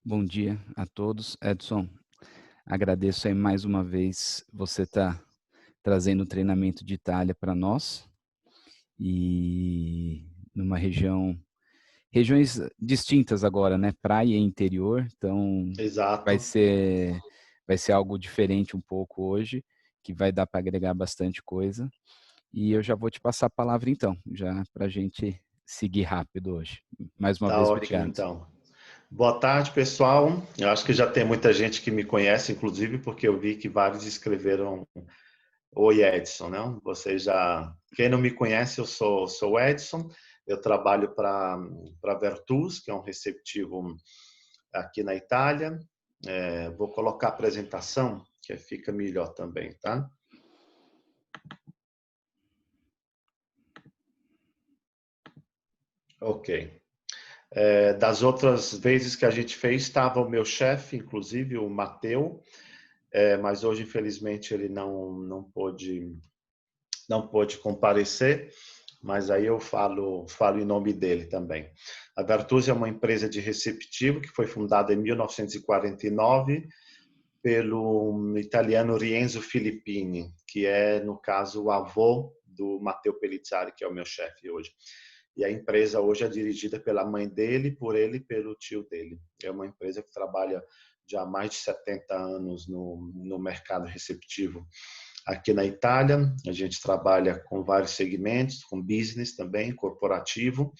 Bom dia a todos. Edson, agradeço aí mais uma vez você tá trazendo o treinamento de Itália para nós e numa regiões distintas agora, né? Praia e interior, então vai Exato. ser vai ser algo diferente um pouco hoje, que vai dar para agregar bastante coisa. E eu já vou te passar a palavra então, já para a gente seguir rápido hoje. Mais uma Tá vez, ótimo, obrigado. então. Boa tarde, pessoal. Eu acho que já tem muita gente que me conhece, inclusive porque eu vi que vários escreveram Oi, Edson, né? Vocês já... Quem não me conhece, eu sou Edson. Eu trabalho para Vertus, que é um receptivo aqui na Itália. Vou colocar a apresentação, que fica melhor também, tá? Ok. Das outras vezes que a gente fez, estava o meu chefe, inclusive o Mateu, mas hoje, infelizmente, ele não pôde comparecer, mas aí eu falo em nome dele também. A Vertus é uma empresa de receptivo que foi fundada em 1949 pelo italiano Rienzo Filippini, que é, no caso, o avô do Matteo Pellizzari, que é o meu chefe hoje. E a empresa hoje é dirigida pela mãe dele, por ele e pelo tio dele. É uma empresa que trabalha já há mais de 70 anos no mercado receptivo aqui na Itália. A gente trabalha com vários segmentos, com business também, corporativo,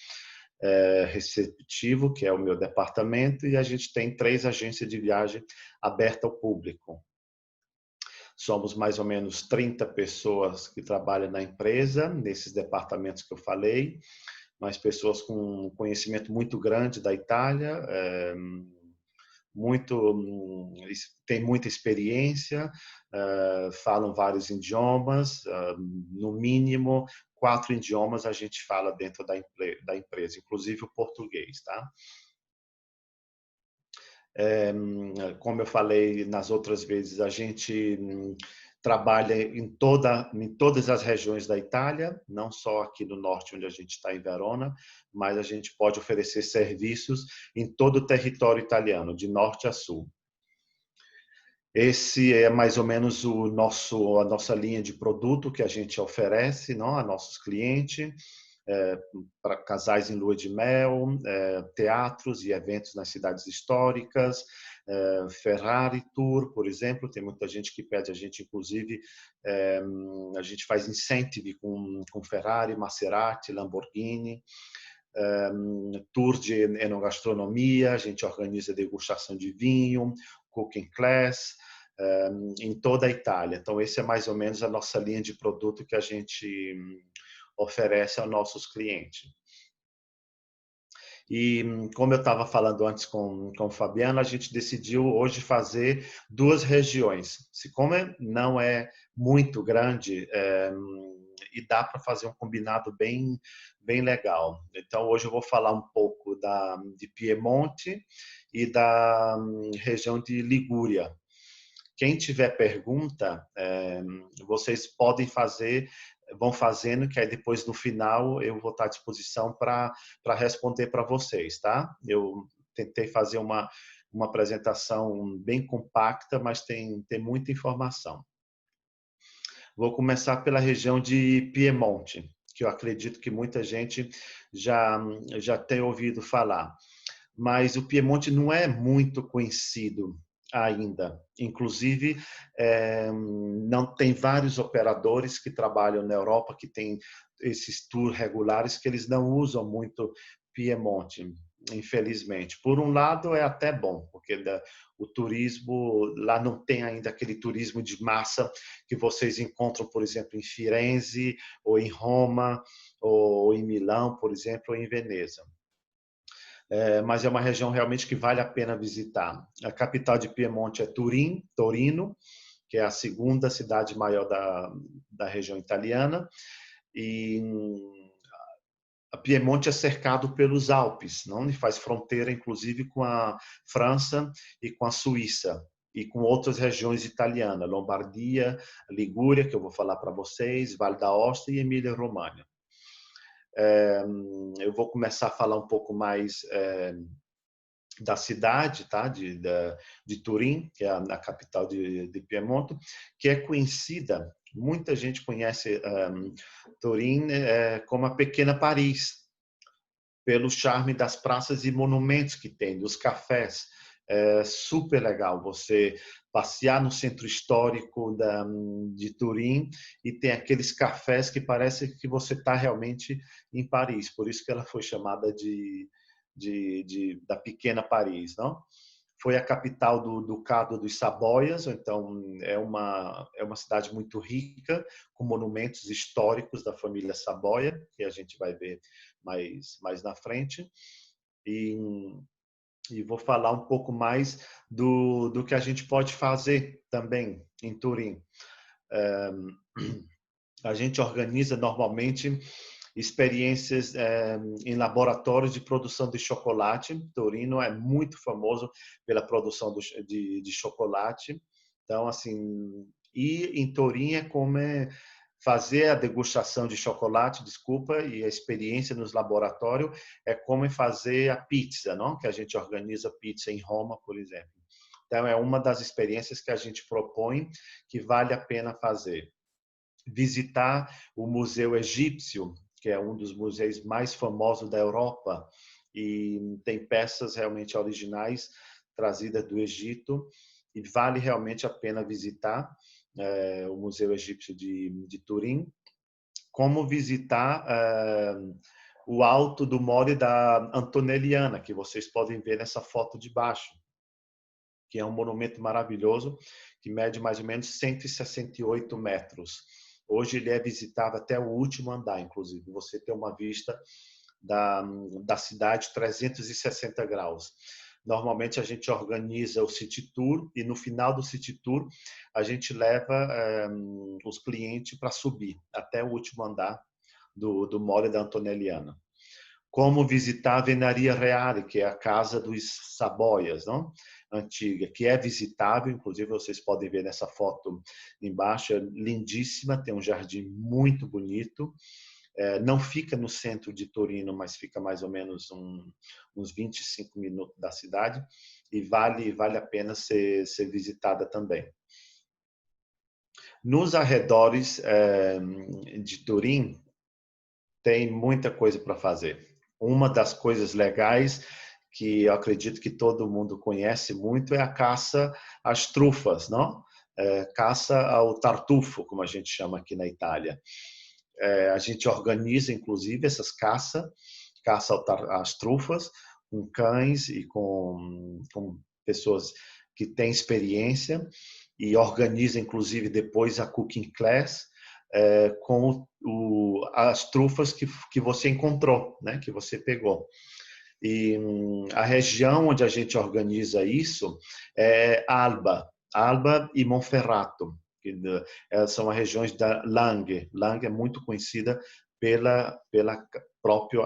receptivo, que é o meu departamento, e a gente tem 3 agências de viagem abertas ao público. Somos mais ou menos 30 pessoas que trabalham na empresa, nesses departamentos que eu falei, mas pessoas com conhecimento muito grande da Itália, tem muita experiência, falam vários idiomas, no mínimo 4 idiomas a gente fala dentro da empresa, inclusive o português, tá? Como eu falei nas outras vezes, a gente trabalha em todas as regiões da Itália, não só aqui no norte, onde a gente está em Verona, mas a gente pode oferecer serviços em todo o território italiano, de norte a sul. Esse é mais ou menos a nossa linha de produto que a gente oferece, não, a nossos clientes, para casais em lua de mel, teatros e eventos nas cidades históricas, Ferrari Tour, por exemplo, tem muita gente que pede a gente, inclusive, a gente faz incentive com Ferrari, Maserati, Lamborghini, tour de enogastronomia, a gente organiza degustação de vinho, cooking class, em toda a Itália. Então, esse é mais ou menos a nossa linha de produto que a gente oferece aos nossos clientes. E, como eu estava falando antes com o Fabiano, a gente decidiu hoje fazer 2 regiões. Como não é muito grande, e dá para fazer um combinado bem legal. Então, hoje eu vou falar um pouco de Piemonte e da região de Ligúria. Quem tiver pergunta, vocês podem fazer, vão fazendo, que aí depois no final eu vou estar à disposição para responder para vocês, tá? Eu tentei fazer uma apresentação bem compacta, mas tem muita informação. Vou começar pela região de Piemonte, que eu acredito que muita gente já tem ouvido falar. Mas o Piemonte não é muito conhecido ainda. Inclusive, não tem vários operadores que trabalham na Europa que têm esses tours regulares que eles não usam muito Piemonte, infelizmente. Por um lado, é até bom, porque o turismo lá não tem ainda aquele turismo de massa que vocês encontram, por exemplo, em Firenze, ou em Roma, ou em Milão, por exemplo, ou em Veneza. Mas é uma região realmente que vale a pena visitar. A capital de Piemonte é Torino, que é a segunda cidade maior da região italiana, e a Piemonte é cercado pelos Alpes, não? E faz fronteira, inclusive, com a França e com a Suíça, e com outras regiões italianas, Lombardia, Ligúria, que eu vou falar para vocês, Val d'Aosta e Emília-Romagna. Eu vou começar a falar um pouco mais da cidade, tá? De Turim, que é a capital de Piemonte, que é conhecida, muita gente conhece Turim como a pequena Paris, pelo charme das praças e monumentos que tem, dos cafés. É super legal você passear no centro histórico de Turim e tem aqueles cafés que parece que você está realmente em Paris. Por isso que ela foi chamada da pequena Paris, não? Foi a capital do Ducado dos Saboias, então é uma cidade muito rica, com monumentos históricos da família Saboia, que a gente vai ver mais na frente. E, e vou falar um pouco mais do que a gente pode fazer também em Turim. A gente organiza normalmente experiências em laboratórios de produção de chocolate. Torino é muito famoso pela produção de chocolate. Então, assim, e em Torino é como fazer a degustação de chocolate, desculpa, e a experiência nos laboratórios é como fazer a pizza, não? Que a gente organiza pizza em Roma, por exemplo. Então, é uma das experiências que a gente propõe que vale a pena fazer. Visitar o Museu Egípcio, que é um dos museus mais famosos da Europa e tem peças realmente originais trazidas do Egito e vale realmente a pena visitar o Museu Egípcio de Turim, como visitar o alto do Mole da Antonelliana, que vocês podem ver nessa foto de baixo, que é um monumento maravilhoso, que mede mais ou menos 168 metros. Hoje ele é visitável até o último andar, inclusive. Você tem uma vista da cidade 360 graus. Normalmente a gente organiza o City Tour e no final do City Tour a gente leva os clientes para subir até o último andar do Mole da Antonelliana. Como visitar a Venaria Reale, que é a casa dos Saboias, não? Antiga, que é visitável, inclusive vocês podem ver nessa foto embaixo, é lindíssima, tem um jardim muito bonito. Não fica no centro de Torino, mas fica mais ou menos uns 25 minutos da cidade e vale a pena ser visitada também. Nos arredores de Turim, tem muita coisa para fazer. Uma das coisas legais que eu acredito que todo mundo conhece muito é a caça às trufas, não? Caça ao tartufo, como a gente chama aqui na Itália. A gente organiza, inclusive, essas caça às trufas, com cães e com pessoas que têm experiência e organiza, inclusive, depois a cooking class, com as trufas que você encontrou, né, que você pegou. E a região onde a gente organiza isso é Alba e Monferrato, que são as regiões da Langhe. Langhe é muito conhecida pela própria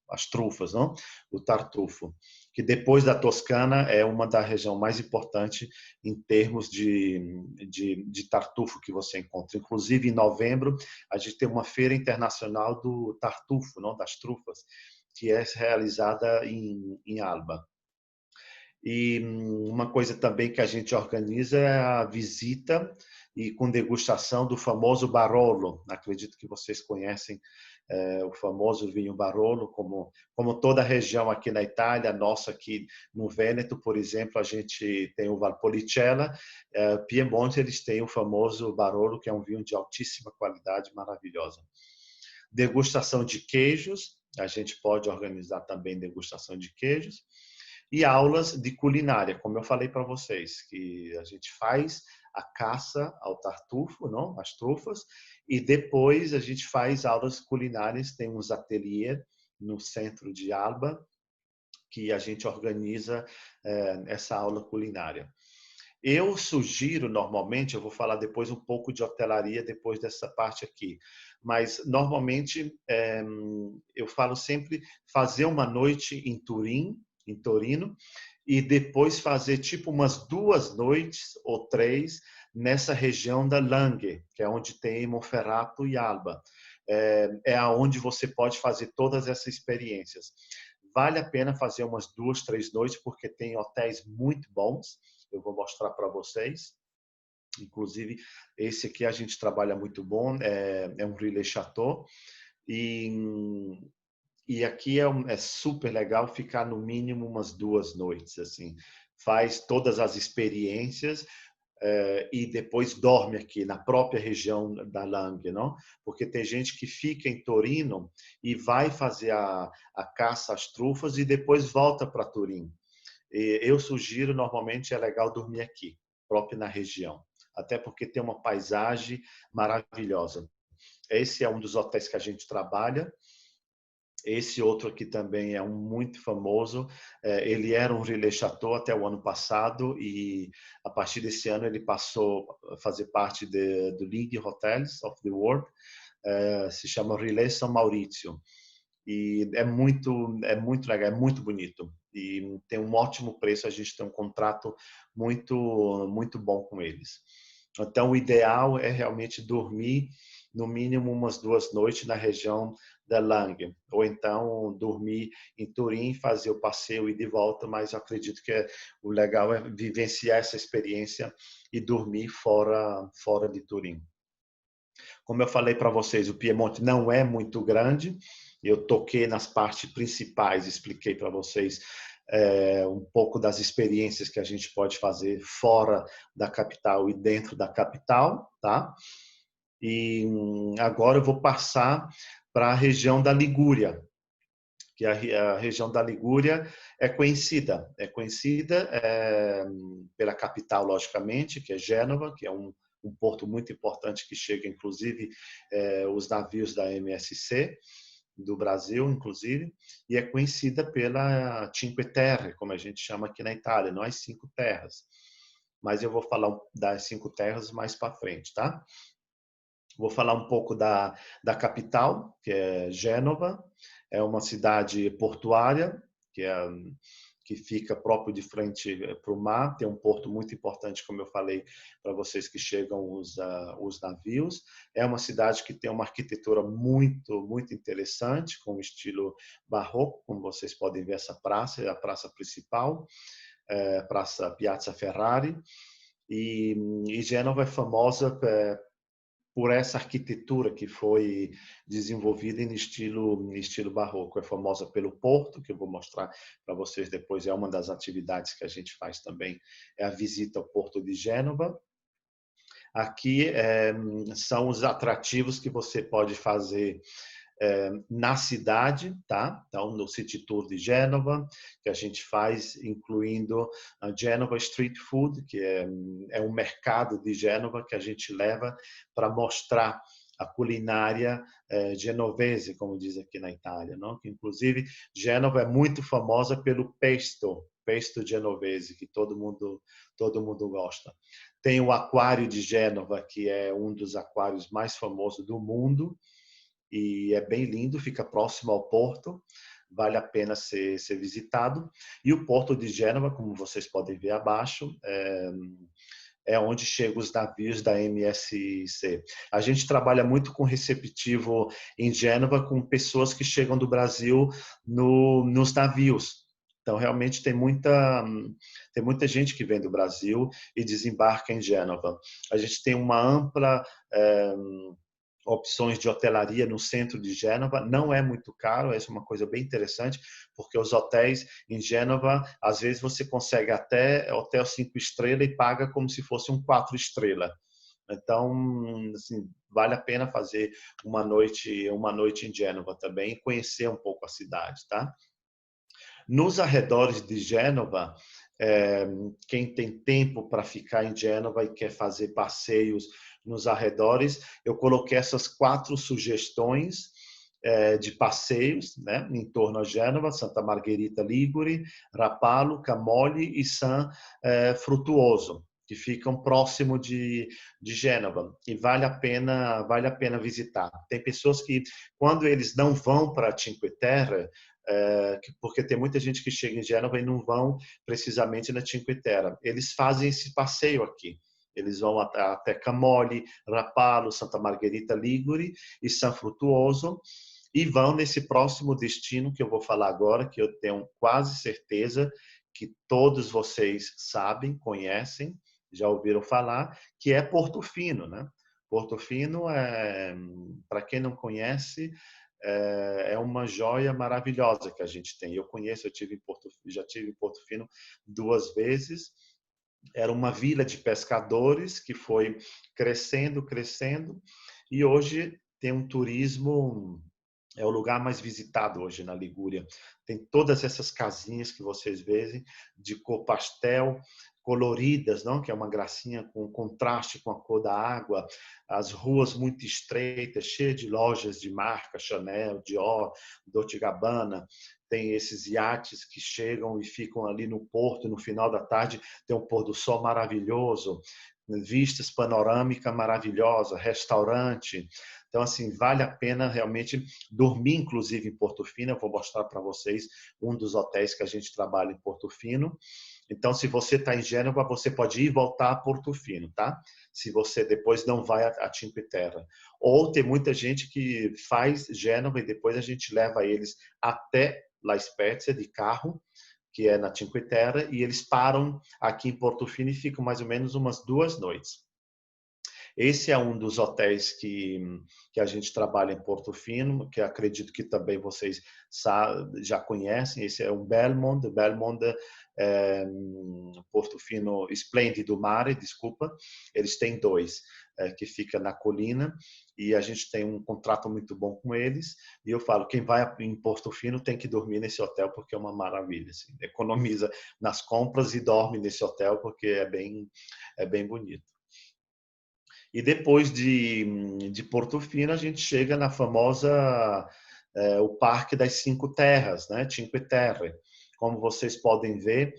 as trufas, não? O tartufo, que depois da Toscana é uma da região mais importante em termos de tartufo que você encontra. Inclusive, em novembro, a gente tem uma feira internacional do tartufo, não, das trufas, que é realizada em Alba. E uma coisa também que a gente organiza é a visita e com degustação do famoso Barolo. Acredito que vocês conhecem o famoso vinho Barolo, como toda a região aqui na Itália, nossa aqui no Vêneto, por exemplo, a gente tem o Valpolicella, Piemonte eles têm o famoso Barolo, que é um vinho de altíssima qualidade, maravilhosa. Degustação de queijos, a gente pode organizar também degustação de queijos e aulas de culinária, como eu falei para vocês, que a gente faz a caça ao tartufo, não, as trufas, e depois a gente faz aulas culinárias, tem uns ateliês no centro de Alba que a gente organiza essa aula culinária. Eu sugiro, normalmente, eu vou falar depois um pouco de hotelaria depois dessa parte aqui, mas normalmente eu falo sempre fazer uma noite em Torino, e depois fazer tipo umas 2 noites ou 3 nessa região da Langhe, que é onde tem Monferrato e Alba. É aonde você pode fazer todas essas experiências. Vale a pena fazer umas 2, 3 noites, porque tem hotéis muito bons. Eu vou mostrar para vocês. Inclusive, esse aqui a gente trabalha muito bom, é um Relais Chateau. E aqui é super legal ficar no mínimo umas 2 noites, assim. Faz todas as experiências e depois dorme aqui na própria região da Langue, não? Porque tem gente que fica em Torino e vai fazer a caça às trufas e depois volta para Turim. E eu sugiro, normalmente é legal dormir aqui, próprio na região, até porque tem uma paisagem maravilhosa. Esse é um dos hotéis que a gente trabalha. Esse outro aqui também é um muito famoso. Ele era um Relais Chateau até o ano passado e a partir desse ano ele passou a fazer parte do League Hotels of the World. Se chama Relais São Maurício e é muito legal, é muito bonito e tem um ótimo preço. A gente tem um contrato muito bom com eles. Então o ideal é realmente dormir no mínimo umas 2 noites na região da Lange, ou então dormir em Turim, fazer o passeio e de volta, mas eu acredito que o legal é vivenciar essa experiência e dormir fora de Turim. Como eu falei para vocês, o Piemonte não é muito grande. Eu toquei nas partes principais, expliquei para vocês um pouco das experiências que a gente pode fazer fora da capital e dentro da capital, tá? E agora eu vou passar para a região da Ligúria, que a região da Ligúria é conhecida pela capital, logicamente, que é Gênova, que é um porto muito importante que chega, inclusive, os navios da MSC, do Brasil, inclusive, e é conhecida pela Cinque Terre, como a gente chama aqui na Itália, não as 5 terras. Mas eu vou falar das 5 terras mais para frente, tá? Vou falar um pouco da capital, que é Gênova. É uma cidade portuária, que fica próprio de frente para o mar. Tem um porto muito importante, como eu falei para vocês, que chegam os navios. É uma cidade que tem uma arquitetura muito interessante, com estilo barroco, como vocês podem ver essa praça, é a praça principal, Praça Piazza Ferrari. E Gênova é famosa por essa arquitetura que foi desenvolvida em estilo barroco. É famosa pelo porto, que eu vou mostrar para vocês depois, é uma das atividades que a gente faz também, é a visita ao Porto de Gênova. Aqui são os atrativos que você pode fazer na cidade, tá? Então, no City Tour de Gênova, que a gente faz, incluindo a Genova Street Food, que é um mercado de Gênova que a gente leva para mostrar a culinária genovese, como diz aqui na Itália, não? Que inclusive Gênova é muito famosa pelo pesto genovese, que todo mundo gosta. Tem o Aquário de Gênova, que é um dos aquários mais famosos do mundo, e é bem lindo, fica próximo ao porto, vale a pena ser visitado. E o Porto de Gênova, como vocês podem ver abaixo, é onde chegam os navios da MSC. A gente trabalha muito com receptivo em Gênova, com pessoas que chegam do Brasil nos navios. Então, realmente, tem muita gente que vem do Brasil e desembarca em Gênova. A gente tem uma ampla opções de hotelaria no centro de Gênova, não é muito caro, essa é uma coisa bem interessante, porque os hotéis em Gênova, às vezes você consegue até hotel 5 estrelas e paga como se fosse um 4 estrelas. Então, assim, vale a pena fazer uma noite em Gênova também e conhecer um pouco a cidade, tá? Nos arredores de Gênova, quem tem tempo para ficar em Gênova e quer fazer passeios nos arredores, eu coloquei essas 4 sugestões de passeios, né, em torno a Gênova: Santa Margherita Ligure, Rapallo, Camogli e San Frutuoso, que ficam próximo de Gênova, e vale a pena visitar. Tem pessoas que, quando eles não vão para Cinque Terre, porque tem muita gente que chega em Gênova e não vão precisamente na Cinque Terre, eles fazem esse passeio aqui. Eles vão até Camogli, Rapallo, Santa Margherita Ligure e San Frutuoso, e vão nesse próximo destino que eu vou falar agora, que eu tenho quase certeza que todos vocês sabem, conhecem, já ouviram falar, que é Portofino, né? Portofino é, para quem não conhece, é uma joia maravilhosa que a gente tem. Eu conheço, já tive em Portofino 2 vezes. Era uma vila de pescadores que foi crescendo, crescendo, e hoje tem um turismo, é o lugar mais visitado hoje na Ligúria. Tem todas essas casinhas que vocês veem de cor pastel, coloridas, não? Que é uma gracinha com contraste com a cor da água, as ruas muito estreitas, cheias de lojas de marca, Chanel, Dior, Dolce Gabbana. Tem esses iates que chegam e ficam ali no porto, no final da tarde tem um pôr do sol maravilhoso, vistas panorâmica maravilhosa, restaurante. Então, assim, vale a pena realmente dormir, inclusive, em Portofino. Eu vou mostrar para vocês um dos hotéis que a gente trabalha em Portofino. Então, se você está em Gênova, você pode ir e voltar a Portofino, tá? Se você depois não vai a Cinque Terre. Ou tem muita gente que faz Gênova e depois a gente leva eles até La Spezia de carro, que é na Cinque Terre, e eles param aqui em Portofino e ficam mais ou menos umas 2 noites. Esse é um dos hotéis que a gente trabalha em Portofino, que acredito que também vocês já conhecem. Esse é o Belmond. Belmond é, Portofino Esplêndido Mare, desculpa. Eles têm 2, que fica na colina, e a gente tem um contrato muito bom com eles. E eu falo, quem vai em Portofino tem que dormir nesse hotel, porque é uma maravilha. Assim. Economiza nas compras e dorme nesse hotel, porque é bem bonito. E depois de Portofino, a gente chega na famosa o Parque das Cinco Terras, né? Cinque Terre. Como vocês podem ver,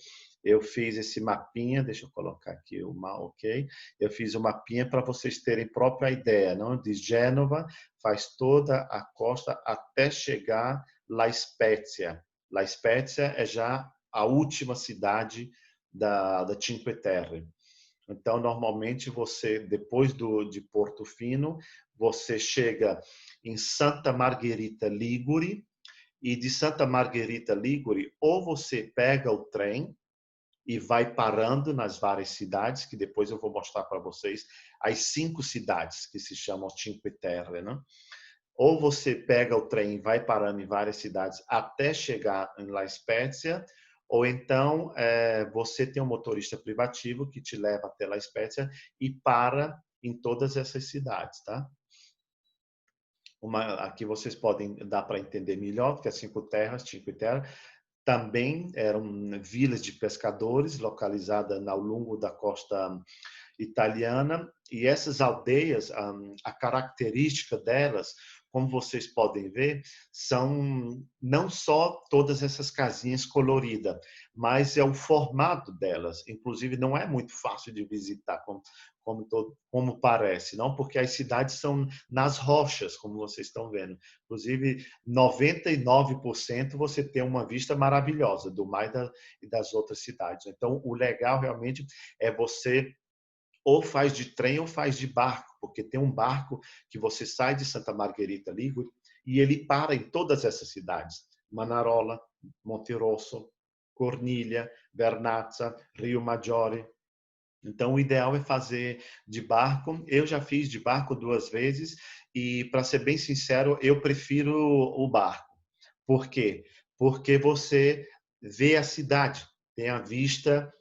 eu fiz esse mapinha, deixa eu colocar aqui ok? Eu fiz o mapinha para vocês terem própria ideia, não? De Gênova, faz toda a costa até chegar La Spezia. La Spezia é já a última cidade da Cinque Terre. Então, normalmente, você, depois de Portofino, você chega em Santa Margherita Ligure, e de Santa Margherita Ligure, ou você pega o trem e vai parando nas várias cidades, que depois eu vou mostrar para vocês, as 5 cidades que se chamam Cinque Terre, né? Ou você pega o trem e vai parando em várias cidades até chegar em La Spezia, ou então você tem um motorista privativo que te leva até La Spezia e para em todas essas cidades, tá? Aqui vocês podem dar para entender melhor, porque as Cinque Terre também eram vilas de pescadores localizadas ao longo da costa italiana, e essas aldeias, a característica delas, como vocês podem ver, são não só todas essas casinhas coloridas, mas é o formato delas. Inclusive, não é muito fácil de visitar, como parece, não? Porque as cidades são nas rochas, como vocês estão vendo. Inclusive, 99% você tem uma vista maravilhosa do mar e das outras cidades. Então, o legal realmente é você ou faz de trem ou faz de barco, porque tem um barco que você sai de Santa Margherita Ligure e ele para em todas essas cidades: Manarola, Monterosso, Corniglia, Vernazza, Rio Maggiore. Então, o ideal é fazer de barco. Eu já fiz de barco 2 vezes e, para ser bem sincero, eu prefiro o barco. Por quê? Porque você vê a cidade, tem a vista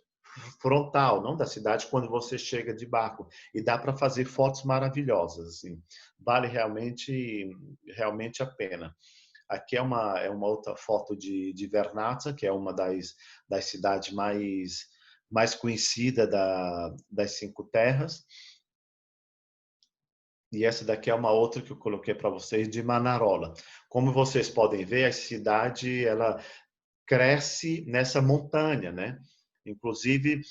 frontal, não da cidade, quando você chega de barco. E dá para fazer fotos maravilhosas. Assim. Vale realmente a pena. Aqui é uma outra foto de Vernazza, que é uma das cidades mais conhecidas das Cinco Terras. E essa daqui é uma outra que eu coloquei para vocês, de Manarola. Como vocês podem ver, a cidade ela cresce nessa montanha, né? Inclusive,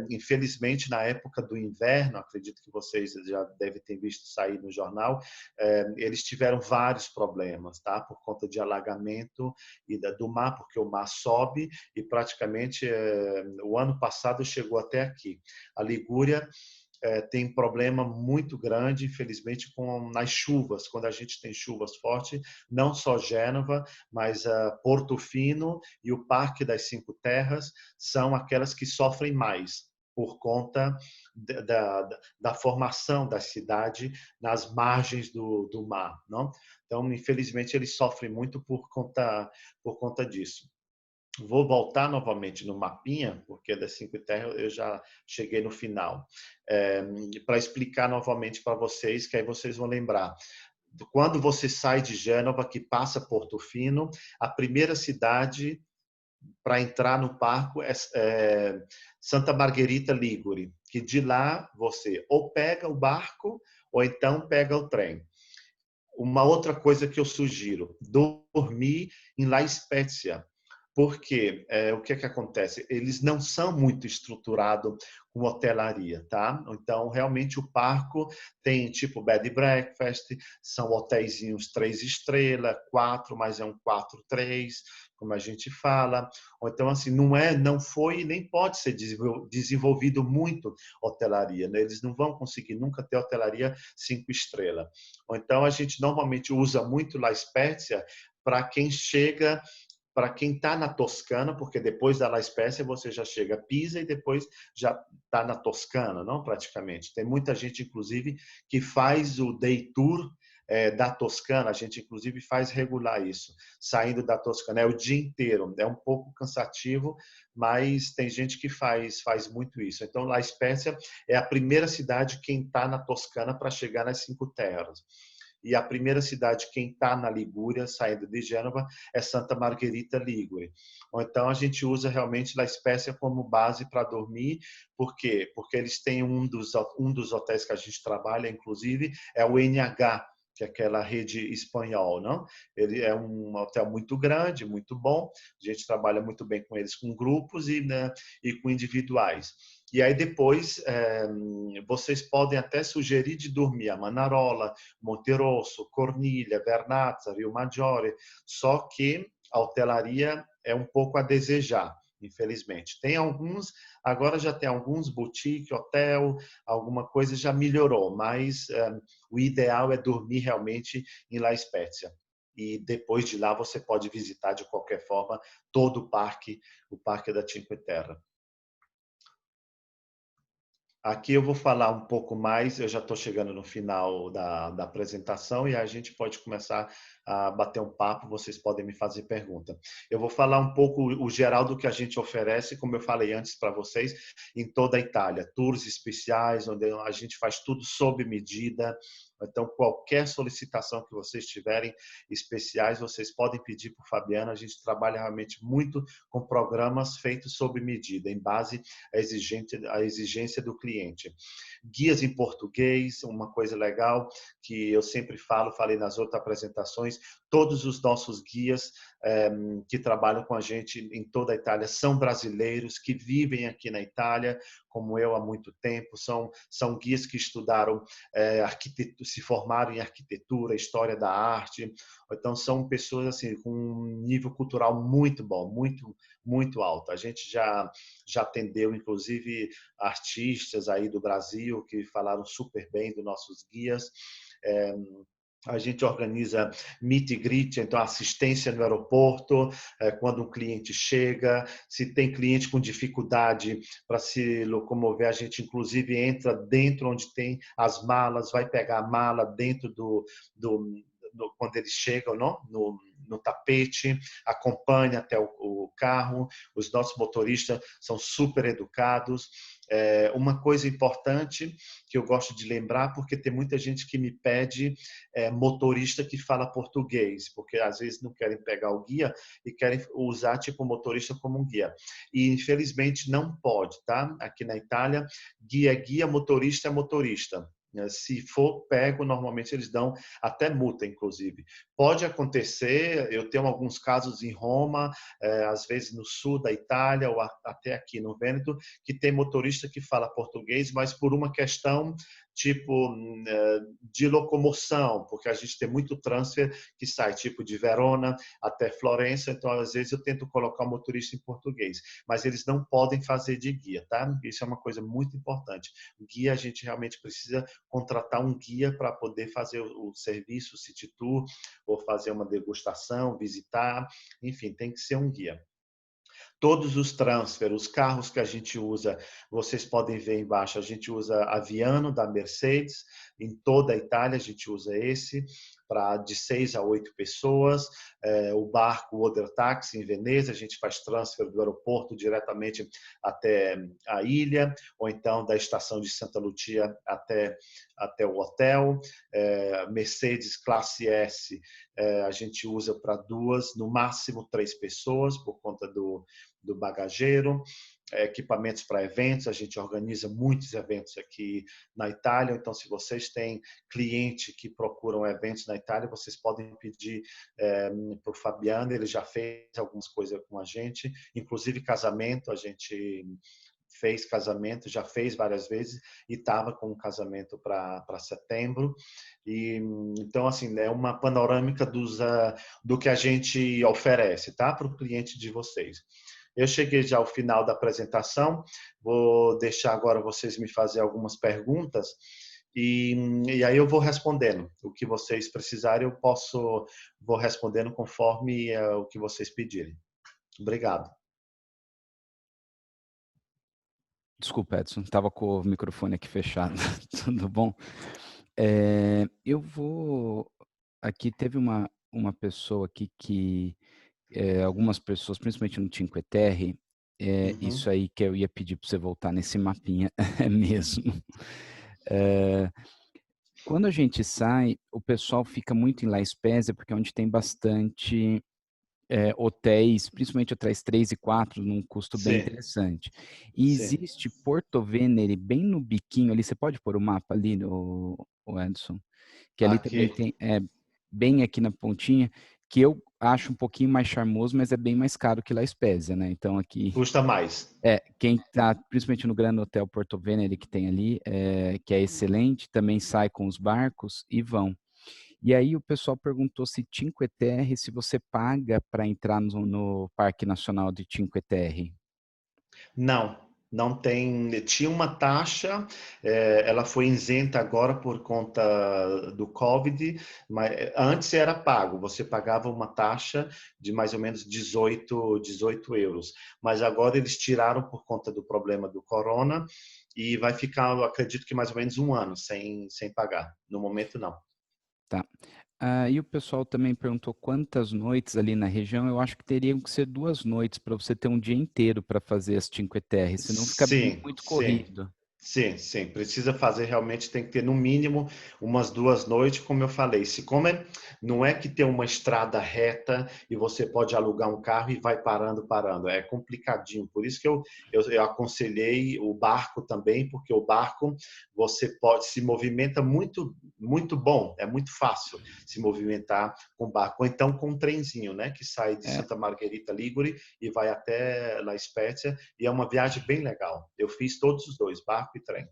infelizmente, na época do inverno, acredito que vocês já devem ter visto sair no jornal, eles tiveram vários problemas, tá? Por conta de alagamento e do mar, porque o mar sobe e praticamente o ano passado chegou até aqui. A Ligúria tem problema muito grande, infelizmente, nas chuvas. Quando a gente tem chuvas fortes, não só Gênova, mas Portofino e o Parque das Cinco Terras são aquelas que sofrem mais por conta da formação da cidade nas margens do mar, não? Então, infelizmente, eles sofrem muito por conta disso. Vou voltar novamente no mapinha, porque das Cinco Terras eu já cheguei no final, para explicar novamente para vocês, que aí vocês vão lembrar. Quando você sai de Gênova, que passa Portofino, a primeira cidade para entrar no parque é Santa Margherita Ligure, que de lá você ou pega o barco ou então pega o trem. Uma outra coisa que eu sugiro, dormir em La Spezia, porque o que acontece? Eles não são muito estruturados com hotelaria, tá? Então, realmente, o parque tem tipo bed and breakfast, são hotéisinhos 3 estrelas, 4, mas é um 4-3, como a gente fala. Ou então, assim, não foi e nem pode ser desenvolvido muito hotelaria, né? Eles não vão conseguir nunca ter hotelaria 5 estrelas. Ou então, a gente normalmente usa muito La Spezia para quem chega, para quem está na Toscana, porque depois da La Spezia você já chega a Pisa e depois já está na Toscana, não praticamente. Tem muita gente, inclusive, que faz o day tour da Toscana. A gente, inclusive, faz regular isso, saindo da Toscana. É o dia inteiro, é um pouco cansativo, mas tem gente que faz muito isso. Então, La Spezia é a primeira cidade quem está na Toscana para chegar nas Cinco Terras. E a primeira cidade, quem está na Ligúria, saindo de Gênova, é Santa Margherita Ligure. Ou então a gente usa realmente La Spezia como base para dormir. Por quê? Porque eles têm um dos hotéis que a gente trabalha, inclusive, é o NH, que é aquela rede espanhol, não? Ele é um hotel muito grande, muito bom. A gente trabalha muito bem com eles, com grupos e com individuais. E aí depois vocês podem até sugerir de dormir a Manarola, Monterosso, Corniglia, Vernazza, Rio Maggiore, só que a hotelaria é um pouco a desejar, infelizmente. Tem alguns, agora já tem alguns boutique, hotel, alguma coisa já melhorou, mas o ideal é dormir realmente em La Spezia. E depois de lá você pode visitar de qualquer forma todo o Parque da Cinque Terre. Aqui eu vou falar um pouco mais, eu já estou chegando no final da apresentação e a gente pode começar a bater um papo, vocês podem me fazer pergunta. Eu vou falar um pouco o geral do que a gente oferece, como eu falei antes para vocês, em toda a Itália. Tours especiais, onde a gente faz tudo sob medida. Então, qualquer solicitação que vocês tiverem especiais, vocês podem pedir para o Fabiano. A gente trabalha realmente muito com programas feitos sob medida, em base à exigência do cliente. Guias em português, uma coisa legal que eu sempre falei nas outras apresentações, todos os nossos guias que trabalham com a gente em toda a Itália são brasileiros que vivem aqui na Itália, como eu há muito tempo, são guias que estudaram se formaram em arquitetura, história da arte, então são pessoas assim com um nível cultural muito bom, muito alto. A gente já atendeu inclusive artistas aí do Brasil que falaram super bem dos nossos guias. A gente organiza meet and greet, então assistência no aeroporto, quando um cliente chega, se tem cliente com dificuldade para se locomover, a gente inclusive entra dentro onde tem as malas, vai pegar a mala dentro quando eles chegam, não? No tapete, acompanha até o carro, os nossos motoristas são super educados. Uma coisa importante que eu gosto de lembrar, porque tem muita gente que me pede motorista que fala português, porque às vezes não querem pegar o guia e querem usar tipo motorista como um guia. E infelizmente não pode, tá? Aqui na Itália, guia é guia, motorista é motorista. Se for pego, normalmente eles dão até multa, inclusive. Pode acontecer, eu tenho alguns casos em Roma, às vezes no sul da Itália, ou até aqui no Vêneto, que tem motorista que fala português, mas por uma questão tipo de locomoção, porque a gente tem muito transfer que sai tipo de Verona até Florença, então às vezes eu tento colocar o motorista em português, mas eles não podem fazer de guia, tá? Isso é uma coisa muito importante. O guia, a gente realmente precisa contratar um guia para poder fazer o serviço, o city tour, ou fazer uma degustação, visitar, enfim, tem que ser um guia. Todos os transfer, os carros que a gente usa, vocês podem ver embaixo, a gente usa a Viano da Mercedes, em toda a Itália a gente usa esse, para de 6 a 8 pessoas. O barco o Oder Taxi em Veneza, a gente faz transfer do aeroporto diretamente até a ilha, ou então da estação de Santa Lucia até o hotel. Mercedes classe S, a gente usa para 2, no máximo 3 pessoas, por conta do bagageiro. Equipamentos para eventos, a gente organiza muitos eventos aqui na Itália, então se vocês têm cliente que procuram eventos na Itália, vocês podem pedir para o Fabiano, ele já fez algumas coisas com a gente, inclusive casamento, a gente fez casamento, já fez várias vezes e estava com um casamento para setembro. E então assim, é uma panorâmica do que a gente oferece, tá, para o cliente de vocês. Eu cheguei já ao final da apresentação, vou deixar agora vocês me fazer algumas perguntas e aí eu vou respondendo. O que vocês precisarem, vou respondendo conforme o que vocês pedirem. Obrigado. Desculpa, Edson, estava com o microfone aqui fechado. Tudo bom? Eu vou... Aqui teve uma pessoa aqui que... algumas pessoas, principalmente no Cinque Terre, isso aí que eu ia pedir para você voltar nesse mapinha mesmo. Quando a gente sai, o pessoal fica muito em La Spezia, porque é onde tem bastante hotéis, principalmente hotéis 3 e 4, num custo bem Sim, interessante. E sim. existe Porto Venere, bem no biquinho ali, você pode pôr o mapa ali, o Edson? Que ali também Aqui. tem, bem aqui na pontinha, que eu acho um pouquinho mais charmoso, mas é bem mais caro que La Spezia, né? Então aqui, Custa mais. quem está, principalmente no Grande Hotel Porto Venere, que tem ali, que é excelente, também sai com os barcos e vão. E aí o pessoal perguntou se Cinque Terre, se você paga para entrar no Parque Nacional de Cinque Terre. Não, não tem. Tinha uma taxa, ela foi isenta agora por conta do Covid, mas antes era pago, você pagava uma taxa de mais ou menos 18 euros. Mas agora eles tiraram por conta do problema do corona e vai ficar, eu acredito que mais ou menos um ano sem pagar. No momento, não. Tá. E o pessoal também perguntou quantas noites ali na região. Eu acho que teriam que ser 2 noites para você ter um dia inteiro para fazer as Cinque Terre, senão fica Sim, muito sim. corrido. Sim, sim, precisa fazer realmente, tem que ter no mínimo umas 2 noites, como eu falei. Se como não é que tem uma estrada reta e você pode alugar um carro e vai parando, é complicadinho. Por isso que eu aconselhei o barco também, porque o barco você pode se movimenta muito bom, é muito fácil se movimentar com barco. Ou então com um trenzinho, né, que sai de É, Santa Margherita Ligure e vai até La Spezia e é uma viagem bem legal. Eu fiz todos os dois, barco e trem.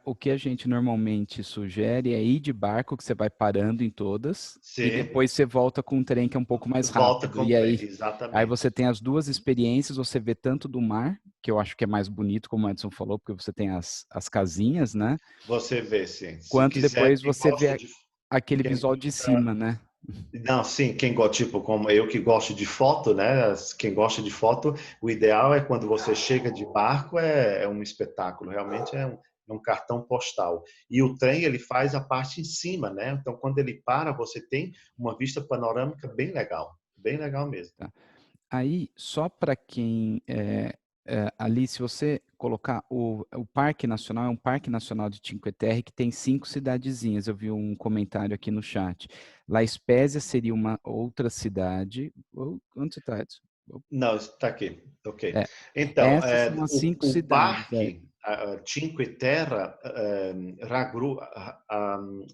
o que a gente normalmente sugere é ir de barco, que você vai parando em todas, e Sim, depois você volta com um trem que é um pouco mais volta rápido. com E trem, aí você exatamente. tem as duas experiências, você vê tanto do mar, que eu acho que é mais bonito, como o Edson falou, porque você tem as casinhas, né? Você vê, sim. Se Quanto quiser, depois você vê aquele quem visual de gosta, cima, né? não, sim, quem gosta, tipo, como eu que gosto de foto, né? Quem gosta de foto, o ideal é quando você chega de barco, é um espetáculo, realmente é um cartão postal. E o trem, ele faz a parte em cima, né? Então, quando ele para, você tem uma vista panorâmica bem legal mesmo. Tá. Aí, só para quem ali, se você colocar o Parque Nacional, é um Parque Nacional de Cinque Terre que tem 5 cidadezinhas. Eu vi um comentário aqui no chat. La Spezia seria uma outra cidade. Onde você está, Edson? Não, está aqui. Ok. É, Então, essas são as 5 o cidades. parque Cinque Terre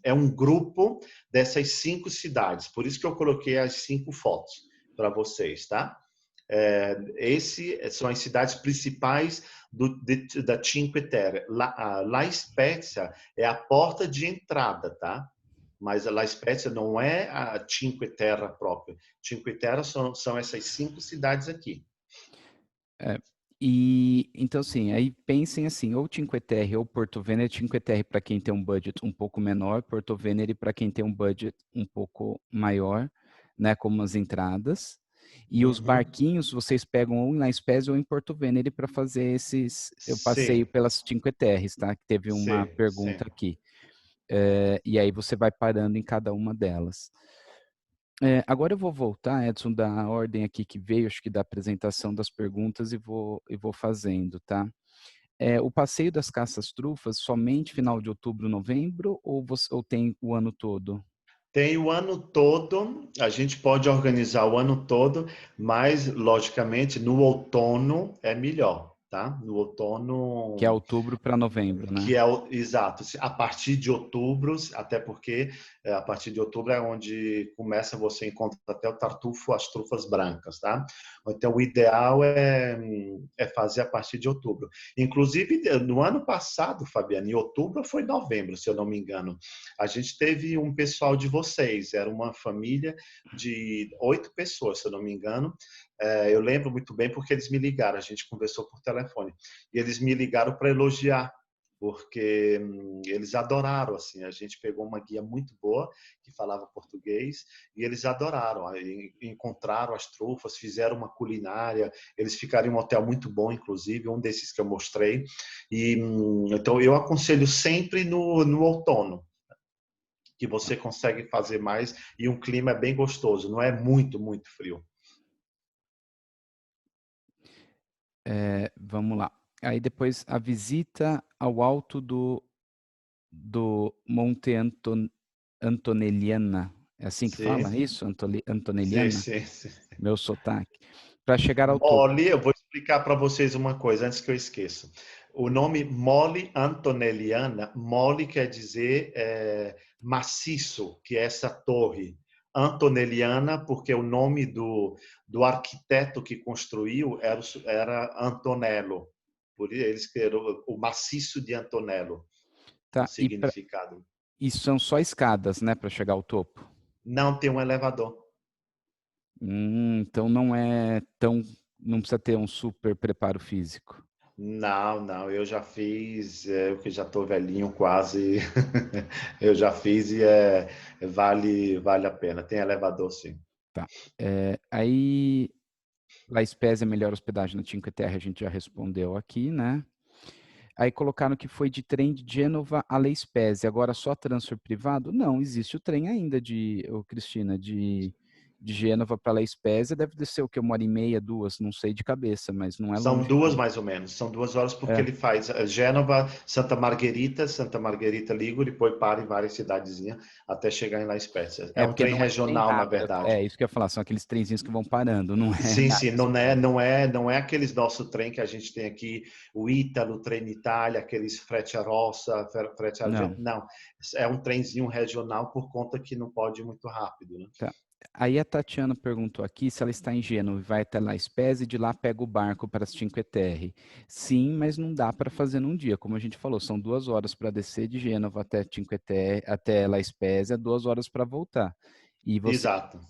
é um grupo dessas 5 cidades. Por isso que eu coloquei as 5 fotos para vocês, tá? Esses são as cidades principais da Cinque Terre. La Spezia é a porta de entrada, tá? Mas a La Spezia não é a Cinque Terre própria. Cinque Terre são essas 5 cidades aqui. É, e então, assim, aí pensem assim, ou Cinque Terre ou Porto Venere. Cinque Terre para quem tem um budget um pouco menor, Porto Venere para quem tem um budget um pouco maior, né, como as entradas. E os Uhum. barquinhos vocês pegam ou na Spezia ou em Porto Venere para fazer eu passeio Sim, pelas Cinque Terres, tá? Que teve uma sim, pergunta sim. aqui. E aí você vai parando em cada uma delas. Agora eu vou voltar, Edson, da ordem aqui que veio, acho que da apresentação das perguntas, e vou fazendo, tá? O passeio das caças-trufas somente final de outubro, novembro, ou tem o ano todo? Tem o ano todo, a gente pode organizar o ano todo, mas, logicamente, no outono é melhor, tá? No Que é outono, outubro para novembro, né? que é o exato, a partir de outubro, até porque a partir de outubro é onde começa você encontra até o tartufo, as trufas brancas, tá? Então o ideal é fazer a partir de outubro. Inclusive no ano passado, Fabiano, em outubro ou foi novembro, se eu não me engano, a gente teve um pessoal de vocês, era uma família de 8 pessoas, se eu não me engano. Eu lembro muito bem porque eles me ligaram, a gente conversou por telefone e eles me ligaram para elogiar, porque eles adoraram, assim, a gente pegou uma guia muito boa que falava português e eles adoraram, aí encontraram as trufas, fizeram uma culinária, eles ficaram em um hotel muito bom, inclusive, um desses que eu mostrei, e então eu aconselho sempre no outono, que você consegue fazer mais e um clima é bem gostoso, não é muito, muito frio. Vamos lá. Aí depois a visita ao alto do Monte Antonelliana. É assim que Sim, fala isso? sim, Antonelliana? sim, sim. Meu sotaque. Para chegar ao topo. Mole, eu vou explicar para vocês uma coisa antes que eu esqueça. O nome Mole Antonelliana, mole quer dizer maciço, que é essa torre. Antonelliana, porque o nome do arquiteto que construiu era Antonello. Por isso eles criaram o maciço de Antonello, o Tá, significado. e são só escadas, né, para chegar ao topo. Não tem um elevador. Então não precisa ter um super preparo físico. Não, não, eu já fiz, eu que já estou velhinho quase, eu já fiz e vale a pena. Tem elevador, sim. Tá. Aí, La Spezia é melhor hospedagem na Cinque Terre, a gente já respondeu aqui, né? Aí colocaram que foi de trem de Gênova a La Spezia, agora só transfer privado? Não, existe o trem ainda Cristina, de Gênova para La Spezia, deve descer o que, 1h30, 2, não sei de cabeça, mas não é São longe duas não. mais ou menos, são 2 horas porque É, ele faz Gênova, Santa Margherita, Ligure, depois para em várias cidadezinhas até chegar em La Spezia. É um porque trem não é trem regional, na rápido, verdade. é isso que eu ia falar, são aqueles trenzinhos que vão parando, não é Sim, nada sim, expresso. não é aqueles nosso trem que a gente tem aqui, o Ítalo, o Trenitalia, aqueles Frecciarossa, Não. não, é um trenzinho regional por conta que não pode ir muito rápido, né? Tá. Aí a Tatiana perguntou aqui se ela está em Gênova e vai até La Spezia e de lá pega o barco para Cinque Terre. Sim, mas não dá para fazer num dia. Como a gente falou, são 2 horas para descer de Gênova até Cinque Terre, até La Spezia, 2 horas para voltar. E você Exato.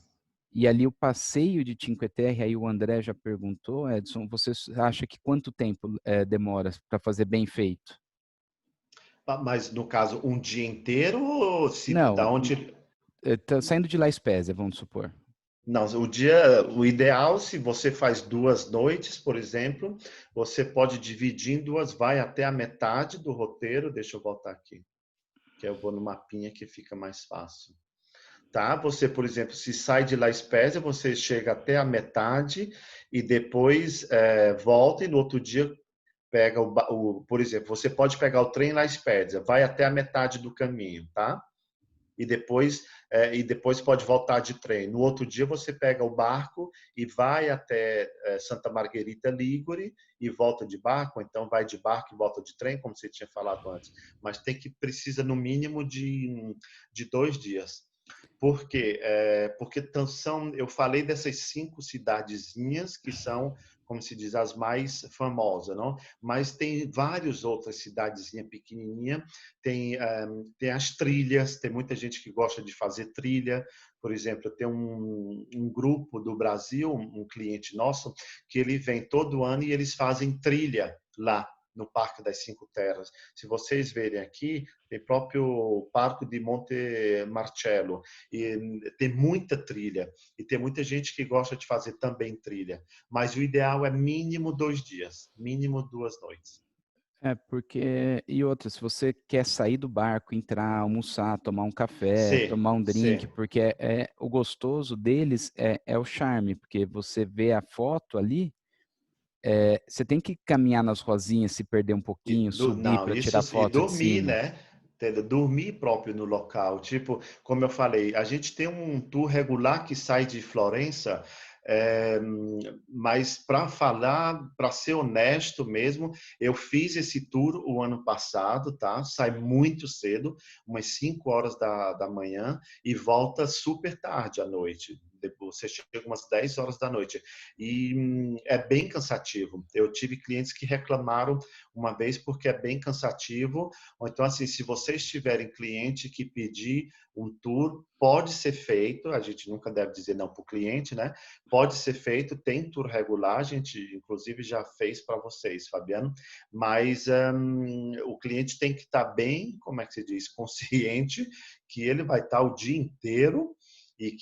e ali o passeio de Cinque Terre, aí o André já perguntou, Edson, você acha que quanto tempo demora para fazer bem feito? Mas no caso, um dia inteiro, ou Não, da onde. saindo de La Spezia, vamos supor. Não, o ideal, se você faz 2 noites, por exemplo, você pode dividir em duas, vai até a metade do roteiro. Deixa eu voltar aqui, que eu vou no mapinha que fica mais fácil. Tá? Você, por exemplo, se sai de La Spezia, você chega até a metade e depois volta e no outro dia pega por exemplo, você pode pegar o trem La Spezia, vai até a metade do caminho, tá? E depois pode voltar de trem. No outro dia você pega o barco e vai até Santa Margherita Ligure e volta de barco, ou então vai de barco e volta de trem, como você tinha falado antes. Mas precisa no mínimo de 2 dias. Por quê? Porque eu falei dessas 5 cidadezinhas que são, como se diz, as mais famosas, não? Mas tem várias outras cidadezinhas pequenininhas, tem as trilhas, tem muita gente que gosta de fazer trilha. Por exemplo, tem um grupo do Brasil, um cliente nosso, que ele vem todo ano e eles fazem trilha lá no Parque das Cinco Terras. Se vocês verem aqui, tem próprio Parque de Monte Marcello, e tem muita trilha, e tem muita gente que gosta de fazer também trilha, mas o ideal é mínimo 2 dias, mínimo 2 noites. É, porque e outra, se você quer sair do barco, entrar, almoçar, tomar um café, Sim, tomar um drink, sim. porque o gostoso deles é o charme, porque você vê a foto ali, você tem que caminhar nas rosinhas, se perder um pouquinho, subir Não, para isso tirar e foto de dormir, cima. né? Entendeu? Dormir próprio no local. Tipo, como eu falei, a gente tem um tour regular que sai de Florença, é, mas para ser honesto mesmo, eu fiz esse tour o ano passado, tá? Sai muito cedo, umas 5 horas da manhã, e volta super tarde à noite. Depois você chega umas 10 horas da noite. E é bem cansativo. Eu tive clientes que reclamaram uma vez porque é bem cansativo. Ou então, assim, se vocês tiverem cliente que pedir um tour, pode ser feito, a gente nunca deve dizer não para o cliente, né? Pode ser feito, tem tour regular, a gente inclusive já fez para vocês, Fabiano, mas o cliente tem que estar bem, como é que se diz, consciente que ele vai estar o dia inteiro e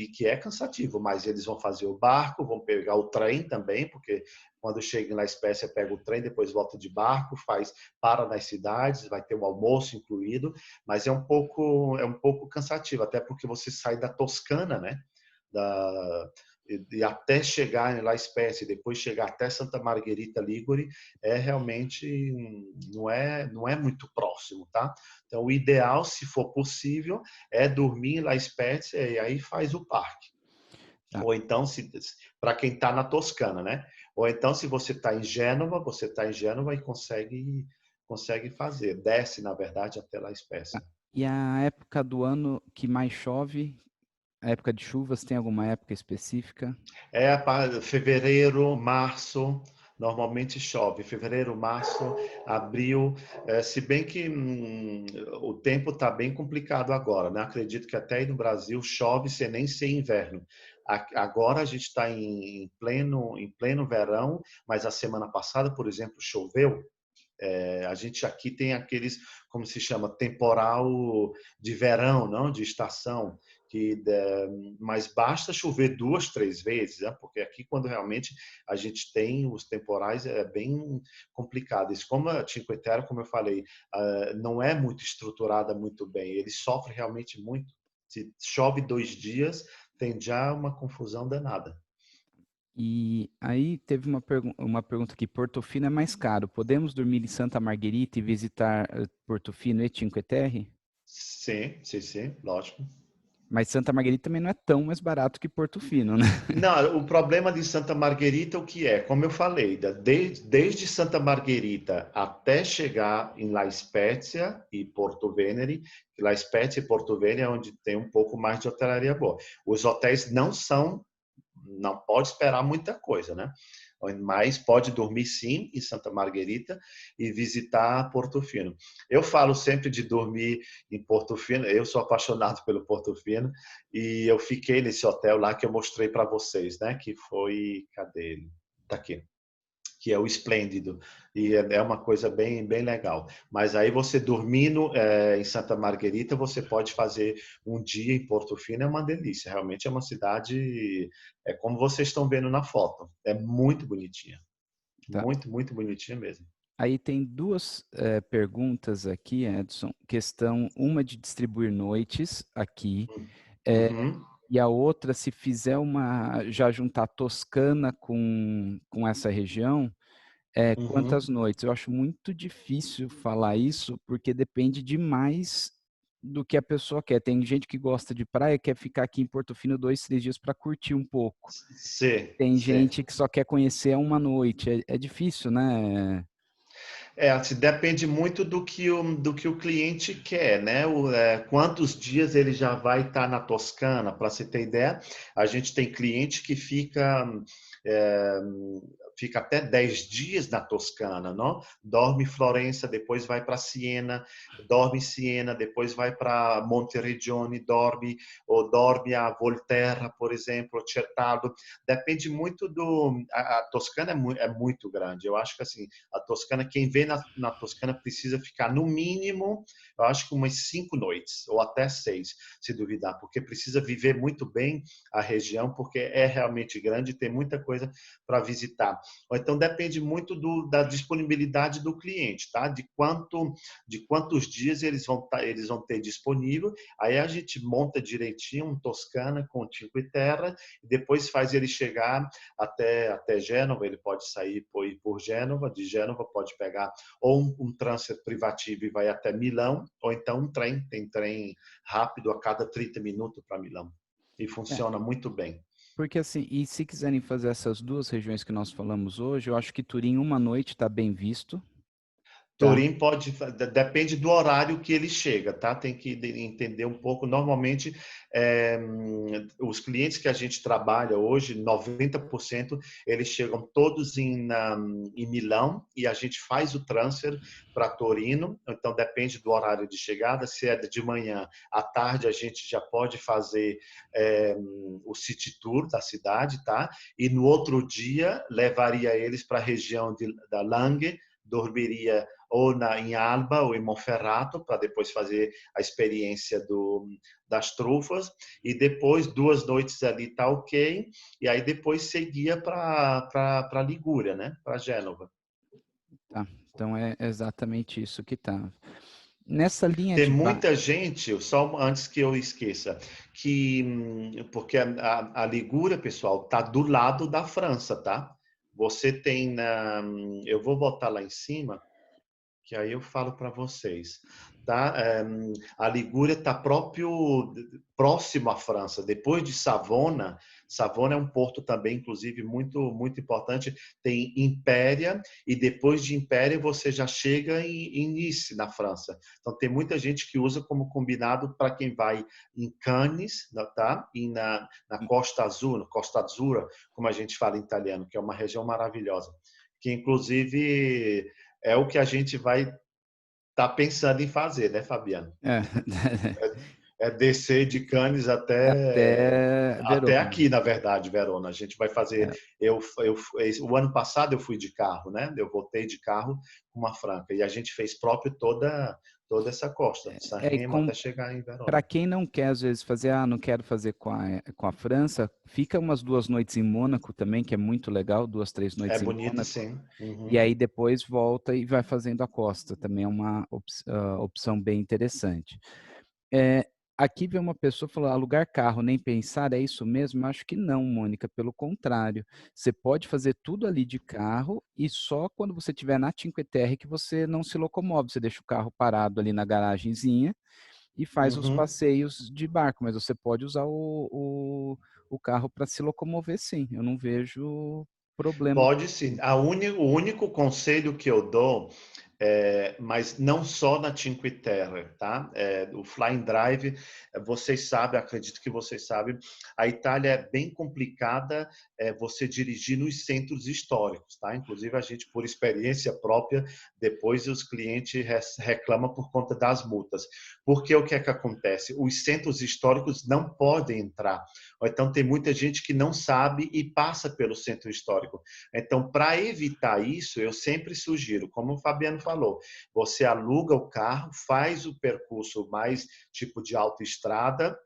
que é cansativo, mas eles vão fazer o barco, vão pegar o trem também, porque quando chega em La Espécie, pega o trem, depois volta de barco, para nas cidades, vai ter um almoço incluído, mas é um pouco cansativo, até porque você sai da Toscana, né? Da, e até chegar em La Espécie, depois chegar até Santa Margherita Ligure, é realmente não é muito próximo, tá? Então, o ideal, se for possível, é dormir em La Spezia e aí faz o parque. Tá. Ou então, se para quem está na Toscana, né? Ou então, se você está em Gênova, você está em Gênova e consegue fazer. Desce, na verdade, até La Tá. Spezia. E a época do ano que mais chove, a época de chuvas, tem alguma época específica? É para fevereiro, março, normalmente chove. Fevereiro, março, abril. Se bem que o tempo está bem complicado agora, né? Acredito que até aí no Brasil chove sem nem ser inverno. Agora a gente está em pleno verão, mas a semana passada, por exemplo, choveu. A gente aqui tem aqueles, como se chama, temporal de verão, não de estação, mas basta chover 2, 3 vezes, né? Porque aqui quando realmente a gente tem os temporais é bem complicado. Isso, como a Cinque Terre, como eu falei, não é muito estruturada muito bem. Ele sofre realmente muito. Se chove 2 dias, tem já uma confusão danada. E aí teve uma pergunta aqui, Portofino é mais caro, podemos dormir em Santa Margherita e visitar Portofino e Cinque Terre? Sim, sim, sim, lógico. Mas Santa Margherita também não é tão mais barato que Portofino, né? Não, o problema de Santa Margherita, o que é? Como eu falei, desde Santa Margherita até chegar em La Spezia e Porto Venere, que La Spezia e Porto Venere é onde tem um pouco mais de hotelaria boa. Os hotéis não pode esperar muita coisa, né? Mas pode dormir sim em Santa Margherita e visitar Portofino. Eu falo sempre de dormir em Portofino, eu sou apaixonado pelo Portofino e eu fiquei nesse hotel lá que eu mostrei para vocês, né? Que foi, cadê ele? Tá aqui, que é o Esplêndido, e é uma coisa bem legal. Mas aí você dormindo em Santa Margherita, você pode fazer um dia em Portofino, é uma delícia. Realmente é uma cidade, é como vocês estão vendo na foto, é muito bonitinha, Tá. muito bonitinha mesmo. Aí tem duas perguntas aqui, Edson. Questão, uma de distribuir noites aqui, Uhum, e a outra, se fizer já juntar Toscana com essa região, quantas uhum. noites? Eu acho muito difícil falar isso, porque depende demais do que a pessoa quer. Tem gente que gosta de praia, quer ficar aqui em Portofino 2, 3 dias para curtir um pouco. Sim, Tem sim. gente que só quer conhecer uma noite. É difícil, né? Assim, depende muito do que o cliente quer, né? Quantos dias ele já vai estar na Toscana? Para você ter ideia, a gente tem cliente que é, fica até 10 dias na Toscana, não? Dorme em Florença, depois vai para Siena, dorme em Siena, depois vai para Monteriggioni, dorme a Volterra, por exemplo, Certaldo. Depende muito A Toscana é muito grande. Eu acho que assim, a Toscana, quem vem na Toscana precisa ficar no mínimo, eu acho que umas 5 noites, ou até 6, se duvidar, porque precisa viver muito bem a região, porque é realmente grande e tem muita coisa para visitar. Ou então depende muito da disponibilidade do cliente, tá? De quantos dias eles vão ter disponível. Aí a gente monta direitinho um Toscana com Cinque Terre e depois faz ele chegar até Gênova. Ele pode sair por Gênova, de Gênova pode pegar ou um transfer privativo e vai até Milão, ou então um trem, tem trem rápido a cada 30 minutos para Milão. E É, funciona muito bem. porque assim, e se quiserem fazer essas duas regiões que nós falamos hoje, eu acho que Turim uma noite está bem visto, tá? Turim depende do horário que ele chega, tá? Tem que entender um pouco. Normalmente, é, os clientes que a gente trabalha hoje, 90%, eles chegam todos em Milão e a gente faz o transfer para Torino. Então, depende do horário de chegada. Se é de manhã, à tarde, a gente já pode fazer o city tour da cidade, tá? E no outro dia, levaria eles para a região da Langhe, dormiria em Alba ou em Monferrato, para depois fazer a experiência das trufas, e depois 2 noites ali tá ok, e aí depois seguia para Ligúria, né? Para Gênova. Tá. Então é exatamente isso que tá. Nessa linha Tem de muita gente, só antes que eu esqueça, porque a Ligúria, pessoal, tá do lado da França, tá? Você tem eu vou botar lá em cima, que aí eu falo para vocês, tá? A Ligúria está próximo à França, depois de Savona. Savona é um porto também, inclusive, muito muito importante. Tem Impéria e depois de Impéria você já chega em Nice, na França. Então tem muita gente que usa como combinado para quem vai em Cannes, tá? E na Costa Azul, no Costa Azzurra, como a gente fala em italiano, que é uma região maravilhosa, que inclusive é o que a gente vai estar pensando em fazer, né, Fabiano? é, É descer de Cannes até até até Verona. aqui, na verdade, Verona. A gente vai fazer. É, O ano passado eu fui de carro, né? Eu voltei de carro com uma Franca e a gente fez próprio toda essa costa, de San e Remo até chegar em para Verona. quem não quer às vezes fazer, não quero fazer com a França, fica umas 2 noites em Mônaco também, que é muito legal, 2, 3 noites É em bonito, Mônaco, sim. e Uhum. aí depois volta e vai fazendo a costa, também é uma opção bem interessante. É, aqui vem uma pessoa falando, alugar carro, nem pensar, é isso mesmo? Acho que não, Mônica, pelo contrário. Você pode fazer tudo ali de carro e só quando você estiver na Cinque Terre que você não se locomove. Você deixa o carro parado ali na garagenzinha e faz os Uhum. passeios de barco, mas você pode usar o carro para se locomover, sim. Eu não vejo problema. Pode sim. O único conselho que eu dou, mas não só na Cinque Terre, tá? O Flying Drive, vocês sabem, acredito que vocês sabem, a Itália é bem complicada, você dirigir nos centros históricos, tá? Inclusive a gente, por experiência própria, depois os clientes reclamam por conta das multas. Porque o que é que acontece? Os centros históricos não podem entrar. Ou então tem muita gente que não sabe e passa pelo centro histórico. Então, para evitar isso, eu sempre sugiro, como o Fabiano falou, você aluga o carro, faz o percurso mais tipo de autoestrada,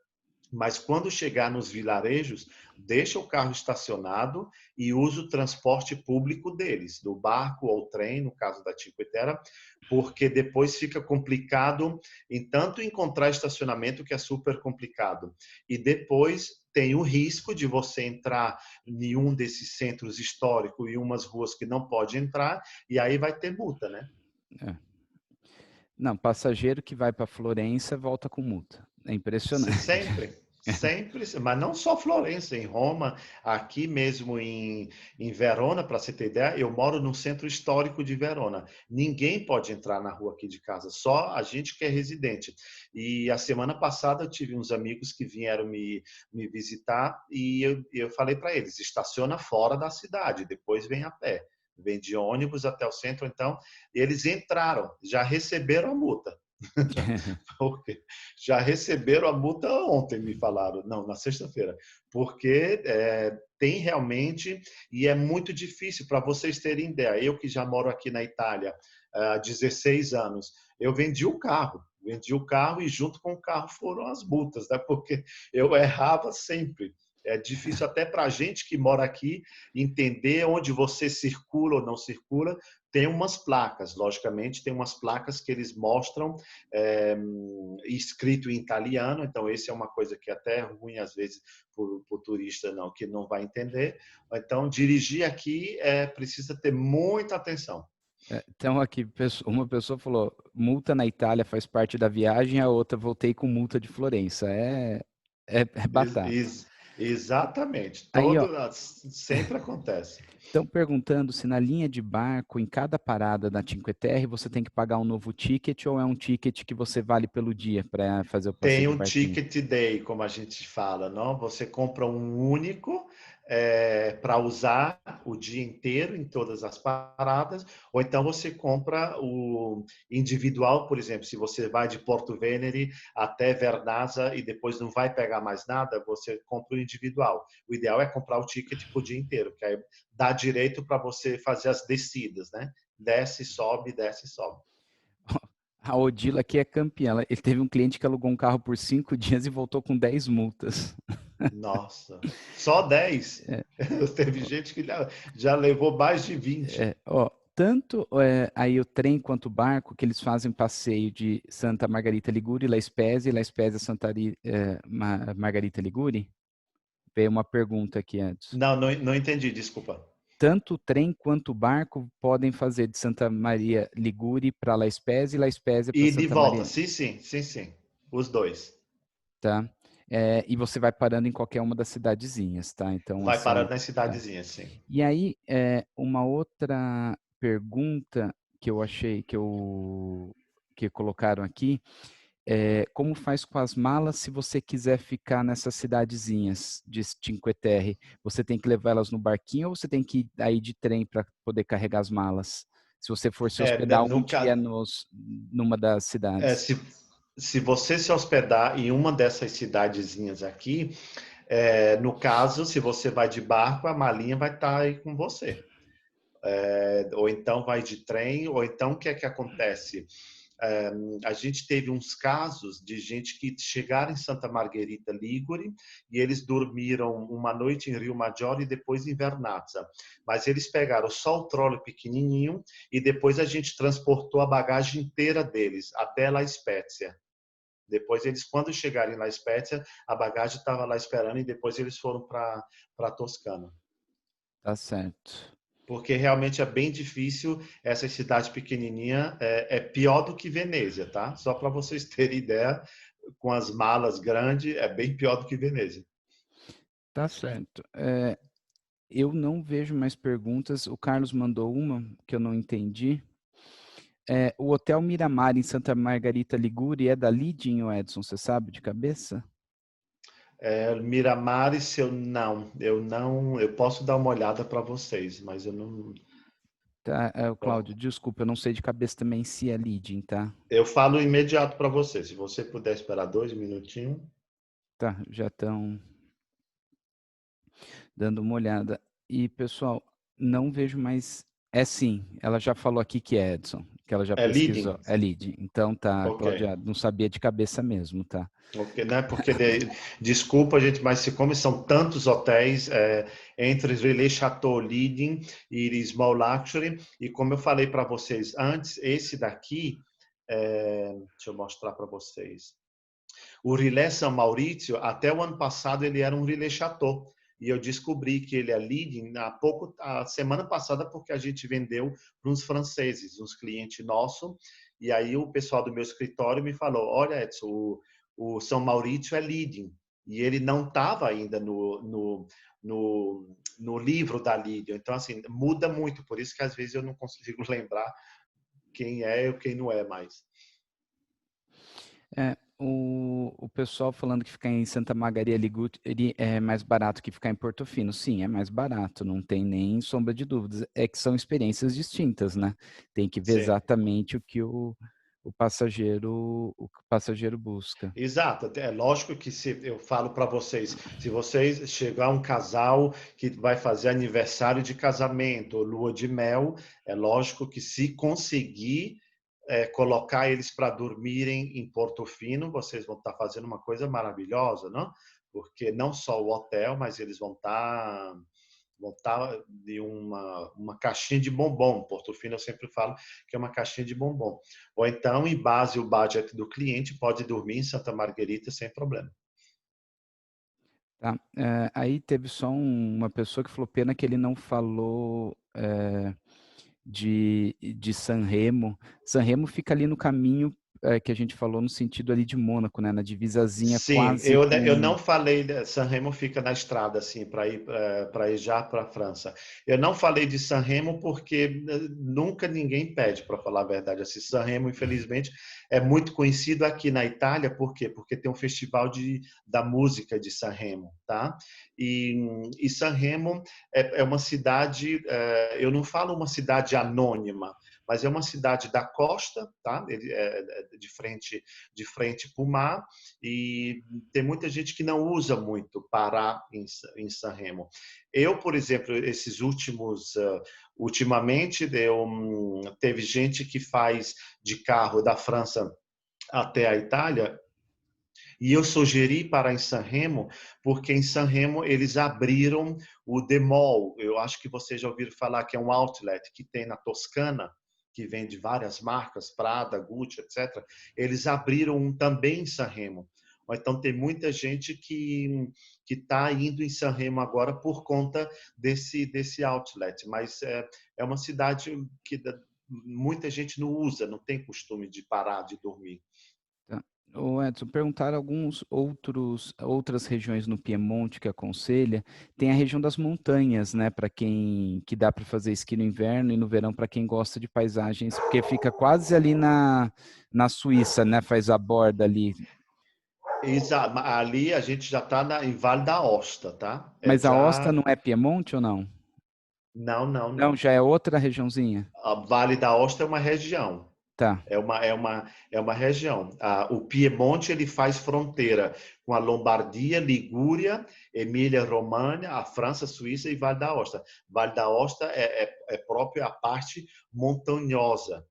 mas quando chegar nos vilarejos, deixa o carro estacionado e usa o transporte público deles, do barco ou trem, no caso da Cinque Terre, porque depois fica complicado em tanto encontrar estacionamento, que é super complicado, e depois tem o risco de você entrar em um desses centros históricos e umas ruas que não pode entrar, e aí vai ter multa, né? É. Não, passageiro que vai para Florença volta com multa. É impressionante. Sempre. Sempre, mas não só Florença, em Roma, aqui mesmo em Verona, para você ter ideia, eu moro no centro histórico de Verona. Ninguém pode entrar na rua aqui de casa, só a gente que é residente. E a semana passada eu tive uns amigos que vieram me visitar e eu falei para eles: estaciona fora da cidade, depois vem a pé. Vem de ônibus até o centro, então. Eles entraram, já receberam a multa. Porque já receberam a multa ontem, me falaram, não, na sexta-feira, porque tem realmente, e é muito difícil, para vocês terem ideia, eu que já moro aqui na Itália há 16 anos, eu vendi o carro e junto com o carro foram as multas, né? Porque eu errava sempre. É difícil até para a gente que mora aqui entender onde você circula ou não circula. Tem umas placas, logicamente, tem umas placas que eles mostram é, escrito em italiano, então esse é uma coisa que até é ruim às vezes para o turista não, que não vai entender. Então dirigir aqui precisa ter muita atenção. Então aqui uma pessoa falou, multa na Itália faz parte da viagem, a outra voltei com multa de Florença. É batata. Exatamente, Aí, ó, sempre acontece. estão perguntando se na linha de barco, em cada parada da Cinque Terre, você tem que pagar um novo ticket ou é um ticket que você vale pelo dia para fazer o passeio Tem de um barquinho? ticket day, como a gente fala, não? Você compra um único para usar o dia inteiro em todas as paradas, ou então você compra o individual, por exemplo, se você vai de Porto Venere até Vernazza e depois não vai pegar mais nada, você compra o individual. O ideal é comprar o ticket por dia inteiro, que aí dá direito para você fazer as descidas, né? Desce, sobe, desce, sobe. A Odila aqui é campeã. Ele teve um cliente que alugou um carro por 5 dias e voltou com 10 multas. Nossa, só 10. É, Teve gente que já levou mais de 20. ó, tanto aí o trem quanto o barco, que eles fazem passeio de Santa Margarita Ligure, La Spezia, La Spezia Margarita Ligure? Veio uma pergunta aqui antes. Não, não, não entendi, desculpa. Tanto o trem quanto o barco podem fazer de Santa Maria Ligure para La Spezia e La Spezia para E de Santa volta, Maria, sim, sim, sim, sim. Os dois. tá? E você vai parando em qualquer uma das cidadezinhas, tá? Então, Vai assim, parando nas tá. cidadezinhas, sim. E aí, uma outra pergunta que eu achei que colocaram aqui como faz com as malas se você quiser ficar nessas cidadezinhas de Cinque Terre? Você tem que levar elas no barquinho ou você tem que ir aí de trem para poder carregar as malas? Se você for se hospedar um No dia caso, numa das é, cidades. se, se você se hospedar em uma dessas cidadezinhas aqui, no caso, se você vai de barco, a malinha vai estar aí com você. Ou então vai de trem, ou então o que é que acontece? A gente teve uns casos de gente que chegaram em Santa Margherita Ligure e eles dormiram uma noite em Rio Maggiore e depois em Vernazza. Mas eles pegaram só o trole pequenininho e depois a gente transportou a bagagem inteira deles até La Spezia. Depois eles, quando chegarem lá Spezia, a bagagem estava lá esperando e depois eles foram para Toscana. Tá certo. Porque realmente é bem difícil, essa cidade pequenininha é pior do que Veneza, tá? Só para vocês terem ideia, com as malas grandes, é bem pior do que Veneza. Tá certo. Eu não vejo mais perguntas. O Carlos mandou uma que eu não entendi. O Hotel Miramar em Santa Margarita Ligure é da Lidinho, Edson, você sabe de cabeça? Miramares, eu posso dar uma olhada para vocês, mas eu não. Tá, o Cláudio, desculpa, eu não sei de cabeça também se é Lidin, tá? Eu falo imediato para você. Se você puder esperar 2 minutinhos. Tá, já estão dando uma olhada. E, pessoal, não vejo mais. É sim, ela já falou aqui que é Edson, que ela já É pesquisou. leading? É Lidin. Então tá, Ok. Cláudia, não sabia de cabeça mesmo, tá? Ok, né? Porque desculpa, gente, mas como são tantos hotéis entre Relais Chateau Leading e Small Luxury, e como eu falei para vocês antes, esse daqui, deixa eu mostrar para vocês. O Relais São Maurício, até o ano passado, ele era um Relais Chateau. E eu descobri que ele é leading a semana passada, porque a gente vendeu para uns franceses, uns clientes nossos. E aí o pessoal do meu escritório me falou: olha, Edson, o São Maurício é leading. e ele não estava ainda no livro da Lídia. Então, assim, muda muito, por isso que às vezes eu não consigo lembrar quem é ou quem não é mais. O pessoal falando que ficar em Santa Margaria Ligure é mais barato que ficar em Portofino. Sim, é mais barato, não tem nem sombra de dúvidas. É que são experiências distintas, né? Tem que ver Sim. exatamente o que o passageiro busca. Exato, é lógico que se eu falo para vocês, se vocês chegar um casal que vai fazer aniversário de casamento ou lua de mel, é lógico que se conseguir colocar eles para dormirem em Portofino, vocês vão estar fazendo uma coisa maravilhosa, não? Porque não só o hotel, mas eles vão estar de uma caixinha de bombom. Portofino eu sempre falo que é uma caixinha de bombom. Ou então, em base ao budget do cliente, pode dormir em Santa Margarita sem problema. Tá. Aí teve só uma pessoa que falou, pena que ele não falou de Sanremo. Sanremo fica ali no caminho que a gente falou no sentido ali de Mônaco, né? Na divisazinha Sim, quase eu com... não falei de Sanremo fica na estrada assim para ir já para a França. Eu não falei de Sanremo porque nunca ninguém pede, para falar a verdade. Assim, Sanremo, infelizmente, é muito conhecido aqui na Itália, por quê? Porque tem um festival da música de Sanremo, tá? E Sanremo é uma cidade, eu não falo uma cidade anônima, mas é uma cidade da costa, tá? Ele é de frente para o mar, e tem muita gente que não usa muito parar em Sanremo. Eu, por exemplo, ultimamente, teve gente que faz de carro da França até a Itália, e eu sugeri parar em Sanremo, porque em Sanremo eles abriram o The Mall. Eu acho que vocês já ouviram falar que é um outlet que tem na Toscana, que vende várias marcas, Prada, Gucci, etc. Eles abriram um também em Sanremo. Então tem muita gente que está indo em Sanremo agora por conta desse outlet, mas é uma cidade que muita gente não usa, não tem costume de parar de dormir. Tá. Ô Edson, perguntaram outras regiões no Piemonte que aconselha. Tem a região das montanhas, né? Para quem que dá para fazer esqui no inverno e no verão para quem gosta de paisagens, porque fica quase ali na Suíça, né? Faz a borda ali. Ali a gente já está em Vale da Osta, tá? Mas a Aosta não é Piemonte ou não? Não, não, Não, não. já é outra regiãozinha. A Vale da Osta é uma região. Tá. É uma região. O Piemonte ele faz fronteira com a Lombardia, Ligúria, Emília-Romagna, a França, Suíça e Vale da Osta. Vale da Osta é próprio a parte montanhosa.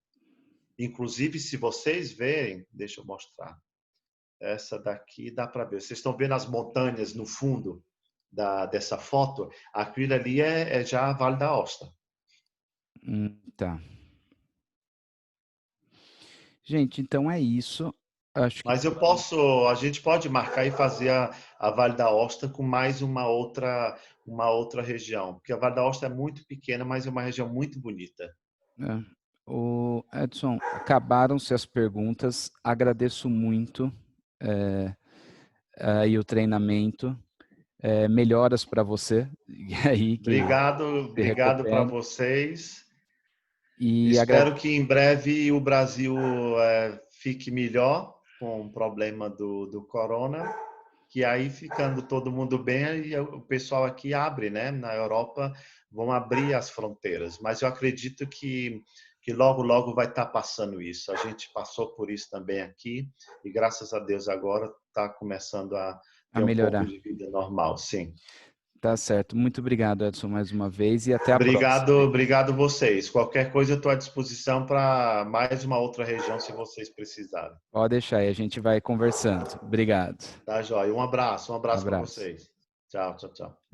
Inclusive, se vocês verem, deixa eu mostrar. Essa daqui dá para ver. Vocês estão vendo as montanhas no fundo dessa foto? Aquilo ali é já Vale da Osta. Tá. Gente, então é isso. Acho que Mas a gente pode marcar e fazer a Vale da Osta com mais uma outra região, porque a Vale da Osta é muito pequena, mas é uma região muito bonita. é. O Edson, acabaram-se as perguntas. Agradeço muito aí o treinamento. Melhoras para você e aí que Obrigado, se obrigado para recupere. vocês. E Espero que em breve o Brasil fique melhor com o problema do corona, que aí ficando todo mundo bem, aí o pessoal aqui abre, né? Na Europa vão abrir as fronteiras, mas eu acredito que logo, logo vai estar passando isso. A gente passou por isso também aqui e graças a Deus agora está começando a a ter um pouco melhorar. de vida normal, sim. Tá certo. Muito obrigado, Edson, mais uma vez e até a Obrigado, próxima. obrigado vocês. Qualquer coisa eu estou à disposição para mais uma outra região se vocês precisarem. Pode deixar aí, a gente vai conversando. Obrigado. Tá, joia? Um abraço Um para abraço. vocês. Tchau, tchau, tchau.